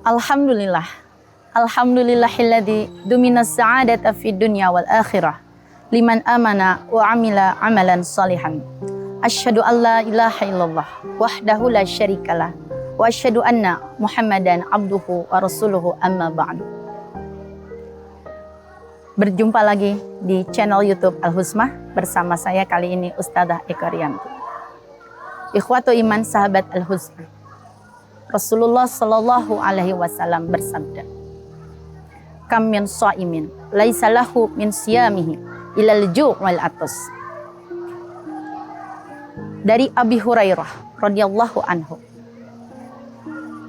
Alhamdulillah. Alhamdulillahilladzi duminas sa'adata fid dunya wal akhirah liman amana wa amila amalan salihan. Asyhadu an la ilaha illallah wahdahu la syarikalah wa asyhadu anna Muhammadan abduhu wa rasuluhu amma ba'du. Berjumpa lagi di channel YouTube Al-Husmah bersama saya kali ini Ustadzah Eka Rianti. Ikhwatu iman sahabat Al-Husmah. Rasulullah Shallallahu Alaihi Wasallam bersabda, "Kam min shaimin laisa lahu min siyamihi ilal ju' wal atas." Dari Abi Hurairah radhiyallahu anhu,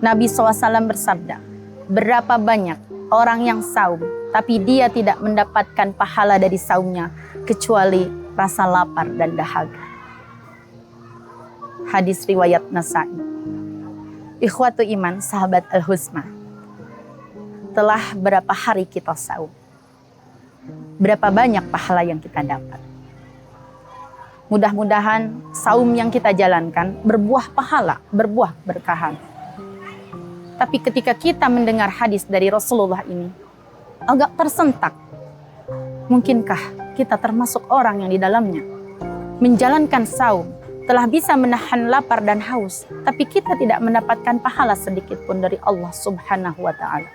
Nabi SAW bersabda, berapa banyak orang yang saum tapi dia tidak mendapatkan pahala dari saumnya kecuali rasa lapar dan dahaga. Hadis riwayat Nasa'i. Ikhwatu iman sahabat Al-Husmah, telah berapa hari kita saum? Berapa banyak pahala yang kita dapat? Mudah-mudahan saum yang kita jalankan berbuah pahala, berbuah berkahan. Tapi ketika kita mendengar hadis dari Rasulullah ini, agak tersentak. Mungkinkah kita termasuk orang yang di dalamnya menjalankan saum, telah bisa menahan lapar dan haus, tapi kita tidak mendapatkan pahala sedikit pun dari Allah Subhanahu wa Ta'ala?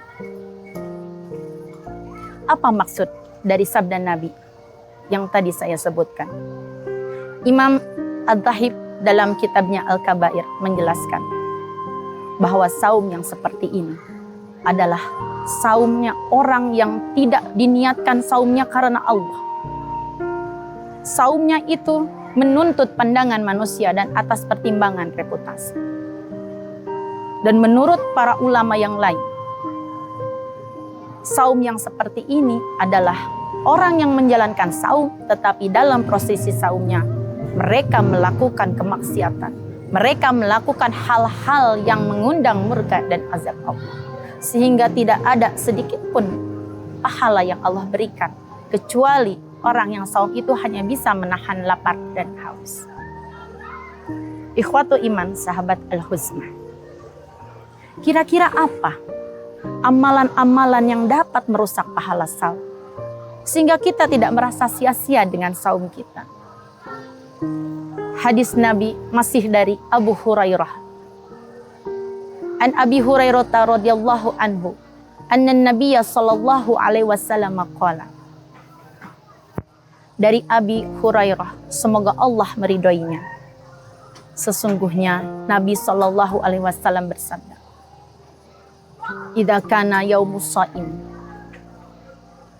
Apa maksud dari sabda Nabi yang tadi saya sebutkan? Imam Ad-Dhahib dalam kitabnya Al-Kabair menjelaskan bahwa saum yang seperti ini adalah saumnya orang yang tidak diniatkan saumnya karena Allah. Saumnya itu menuntut pandangan manusia dan atas pertimbangan reputasi. Dan menurut para ulama yang lain, saum yang seperti ini adalah orang yang menjalankan saum tetapi dalam prosesi saumnya mereka melakukan kemaksiatan. Mereka melakukan hal-hal yang mengundang murka dan azab Allah. Sehingga tidak ada sedikit pun pahala yang Allah berikan kecuali orang yang saum itu hanya bisa menahan lapar dan haus. Ikhwatu iman sahabat Al-Husmah, kira-kira apa amalan-amalan yang dapat merusak pahala saum sehingga kita tidak merasa sia-sia dengan saum kita? Hadis Nabi masih dari Abu Hurairah. An Abi Hurairah radhiyallahu anhu, anna Nabiyya sallallahu alaihi wasallam qala. Dari Abi Hurairah, semoga Allah meridhoinya. Sesungguhnya Nabi sallallahu alaihi wasallam bersabda, "Idza kana yaumus shaim,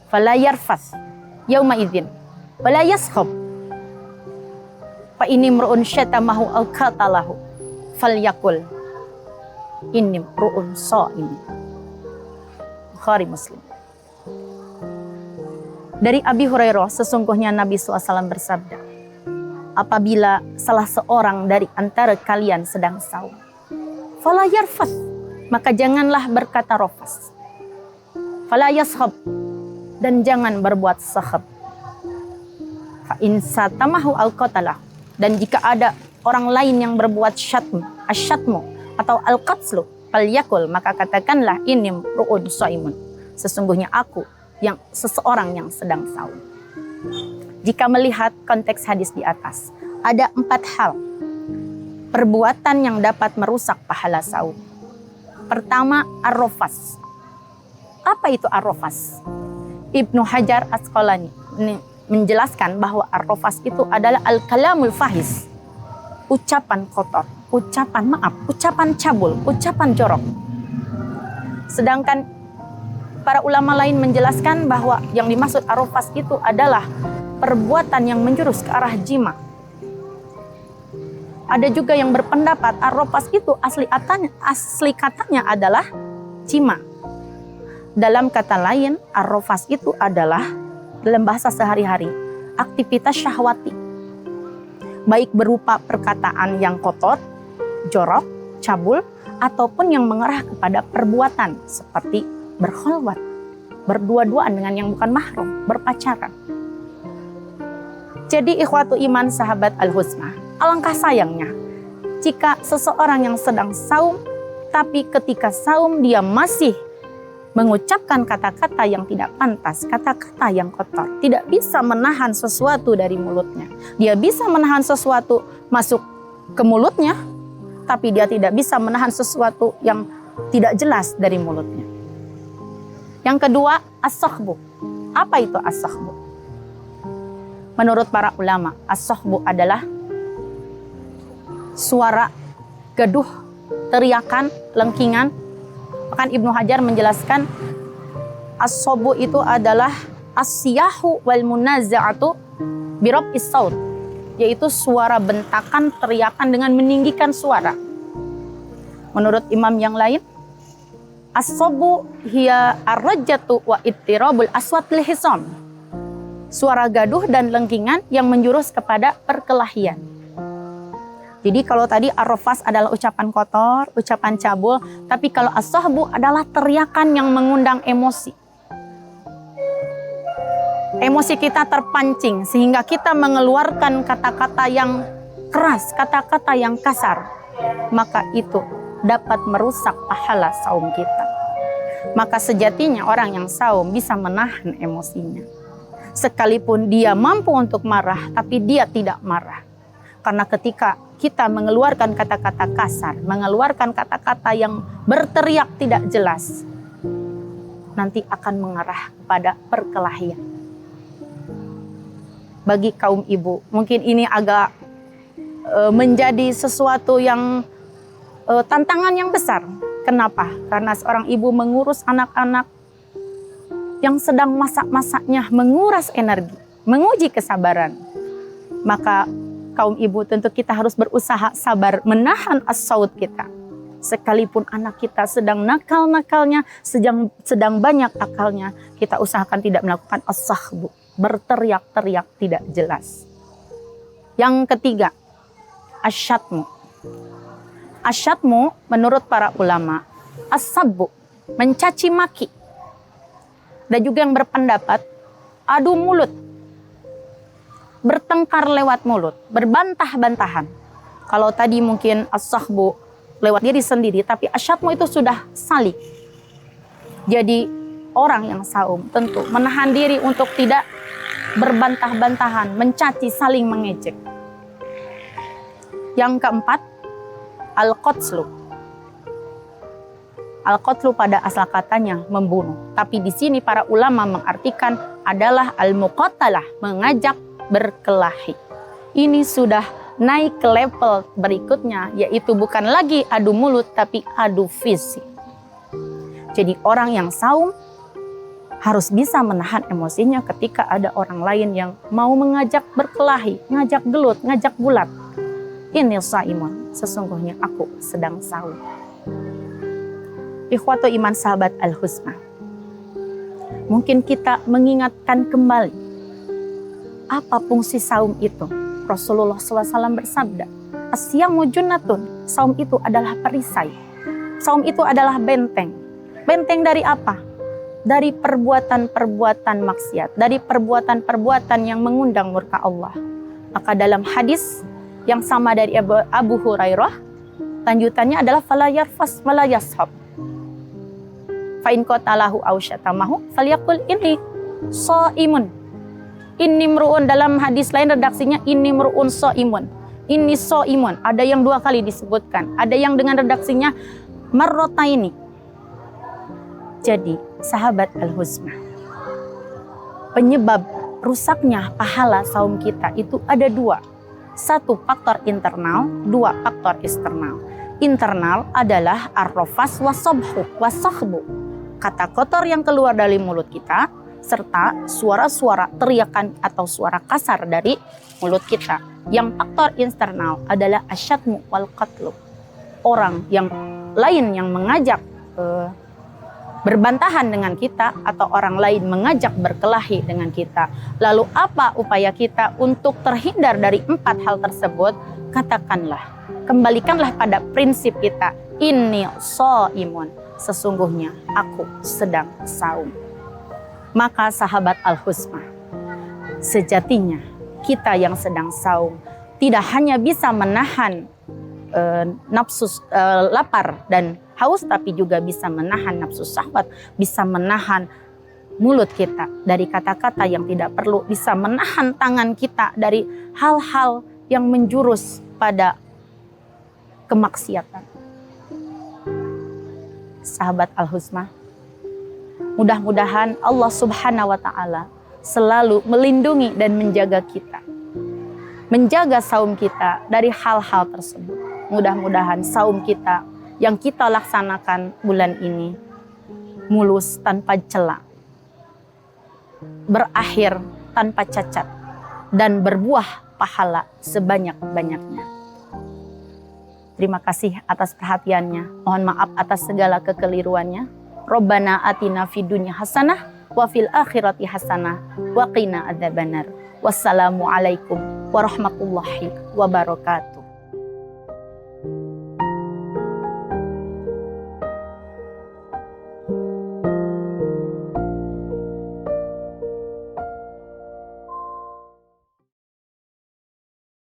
fala yarfas yauma idzin, wala yaskhab. Fa inni mru'un syatamahu aw qatalahu, falyakul inni mru'un shaim." Bukhari Muslim. Dari Abi Hurairah, sesungguhnya Nabi SAW bersabda, apabila salah seorang dari antara kalian sedang saum, fala yarfas, maka janganlah berkata rafas. Fala yashab, dan jangan berbuat sahab. Fa in satamahu al-qatalah, dan jika ada orang lain yang berbuat asyatmu atau al-qatslu, fal yakul, maka katakanlah ini ru'un shaimun, sesungguhnya aku yang seseorang yang sedang saum. Jika melihat konteks hadis di atas, ada 4 hal perbuatan yang dapat merusak pahala saum. Pertama, ar-rafas. Apa itu ar-rafas? Ibnu Hajar Asqalani menjelaskan bahwa ar-rafas itu adalah al-kalamul fahis, ucapan kotor, ucapan cabul, ucapan jorok. Sedangkan para ulama lain menjelaskan bahwa yang dimaksud ar-rafas itu adalah perbuatan yang menjurus ke arah jima. Ada juga yang berpendapat ar-rafas itu asli katanya adalah jima. Dalam kata lain, ar-rafas itu adalah dalam bahasa sehari-hari aktivitas syahwati, baik berupa perkataan yang kotor, jorok, cabul, ataupun yang mengarah kepada perbuatan seperti berkholwat, berdua-duaan dengan yang bukan mahram, berpacaran. Jadi ikhwatu iman sahabat Al-Husmah, alangkah sayangnya jika seseorang yang sedang saum Tapi ketika saum dia masih mengucapkan kata-kata yang tidak pantas, kata-kata yang kotor, tidak bisa menahan sesuatu dari mulutnya. Dia bisa menahan sesuatu masuk ke mulutnya, tapi dia tidak bisa menahan sesuatu yang tidak jelas dari mulutnya. Yang kedua, as-sakhbu. Apa itu as-sakhbu? Menurut para ulama, as-sakhbu adalah suara gaduh, teriakan, lengkingan. Bahkan Ibnu Hajar menjelaskan as-sakhbu itu adalah as-siyahu wal munaza'atu birab'is saut, yaitu suara bentakan, teriakan dengan meninggikan suara. Menurut imam yang lain, as-sakhbu hiya ar-rajatu wa ittirabul aswat lil hisam. Suara gaduh dan lengkingan yang menjurus kepada perkelahian. Jadi kalau tadi ar-rafas adalah ucapan kotor, ucapan cabul, tapi kalau as-sakhbu adalah teriakan yang mengundang emosi. Emosi kita terpancing sehingga kita mengeluarkan kata-kata yang keras, kata-kata yang kasar. Maka itu dapat merusak pahala saum kita. Maka sejatinya orang yang saum bisa menahan emosinya. Sekalipun dia mampu untuk marah, tapi dia tidak marah. Karena ketika kita mengeluarkan kata-kata kasar, mengeluarkan kata-kata yang berteriak tidak jelas, nanti akan mengarah pada perkelahian. Bagi kaum ibu, mungkin ini agak menjadi sesuatu yang tantangan yang besar. Kenapa? Karena seorang ibu mengurus anak-anak yang sedang masak-masaknya, menguras energi, menguji kesabaran. Maka kaum ibu tentu kita harus berusaha sabar menahan as-saut kita. Sekalipun anak kita sedang nakal-nakalnya, sedang banyak akalnya, kita usahakan tidak melakukan as-sakhbu, berteriak-teriak tidak jelas. Yang ketiga, asyatmu. Asyatmu menurut para ulama, as-sabbu, mencaci maki. Dan juga yang berpendapat adu mulut, bertengkar lewat mulut, berbantah-bantahan. Kalau tadi mungkin as-sakhbu lewat diri sendiri, tapi asyatmu itu sudah salik. Jadi orang yang saum tentu menahan diri untuk tidak berbantah-bantahan, mencaci, saling mengejek. Yang keempat, al-qatlu. Al-qatlu pada asal katanya membunuh, tapi di sini para ulama mengartikan adalah al-muqatalah, mengajak berkelahi. Ini sudah naik ke level berikutnya, yaitu bukan lagi adu mulut tapi adu fisik. Jadi orang yang saum harus bisa menahan emosinya ketika ada orang lain yang mau mengajak berkelahi, ngajak gelut, ngajak gulat. Ini saimun, sesungguhnya aku sedang saum. Ikhwatu iman sahabat al-husna, mungkin kita mengingatkan kembali apa fungsi saum itu. Rasulullah SAW bersabda, asyamu junnatun, saum itu adalah perisai. Saum itu adalah benteng. Benteng dari apa? Dari perbuatan-perbuatan maksiat, dari perbuatan-perbuatan yang mengundang murka Allah. Maka dalam hadis yang sama dari Abu Hurairah, lanjutannya adalah fala yarfas wala yashab. Fa in qatalahu aw syatamahu falyaqul inni shaimun. Inni mru'un, dalam hadis lain redaksinya inni mru'un shaimun. Inni shaimun, ada yang 2 kali disebutkan, ada yang dengan redaksinya marrotaini. Jadi sahabat al-husna, penyebab rusaknya pahala saum kita itu ada 2. 1 faktor internal, 2 faktor eksternal. Internal adalah ar-rafas was-sakhbu, kata kotor yang keluar dari mulut kita, serta suara-suara teriakan atau suara kasar dari mulut kita. Yang faktor eksternal adalah asyatmu wal qatlu, orang yang lain yang mengajak berbantahan dengan kita, atau orang lain mengajak berkelahi dengan kita. Lalu apa upaya kita untuk terhindar dari 4 hal tersebut? Katakanlah, kembalikanlah pada prinsip kita, inni shaimun, sesungguhnya aku sedang saum. Maka sahabat al-husna, sejatinya kita yang sedang saum tidak hanya bisa menahan nafsu lapar dan haus, tapi juga bisa menahan nafsu syahwat, bisa menahan mulut kita dari kata-kata yang tidak perlu, bisa menahan tangan kita dari hal-hal yang menjurus pada kemaksiatan. Sahabat Al-Husma, mudah-mudahan Allah Subhanahu wa Ta'ala selalu melindungi dan menjaga kita, menjaga saum kita dari hal-hal tersebut. Mudah-mudahan saum kita yang kita laksanakan bulan ini mulus tanpa celah, berakhir tanpa cacat, dan berbuah pahala sebanyak-banyaknya. Terima kasih atas perhatiannya. Mohon maaf atas segala kekeliruannya. Rabbana atina fid dunya hasanah wa fil akhirati hasanah wa qina adzabannar. Wassalamualaikum warahmatullahi wabarakatuh.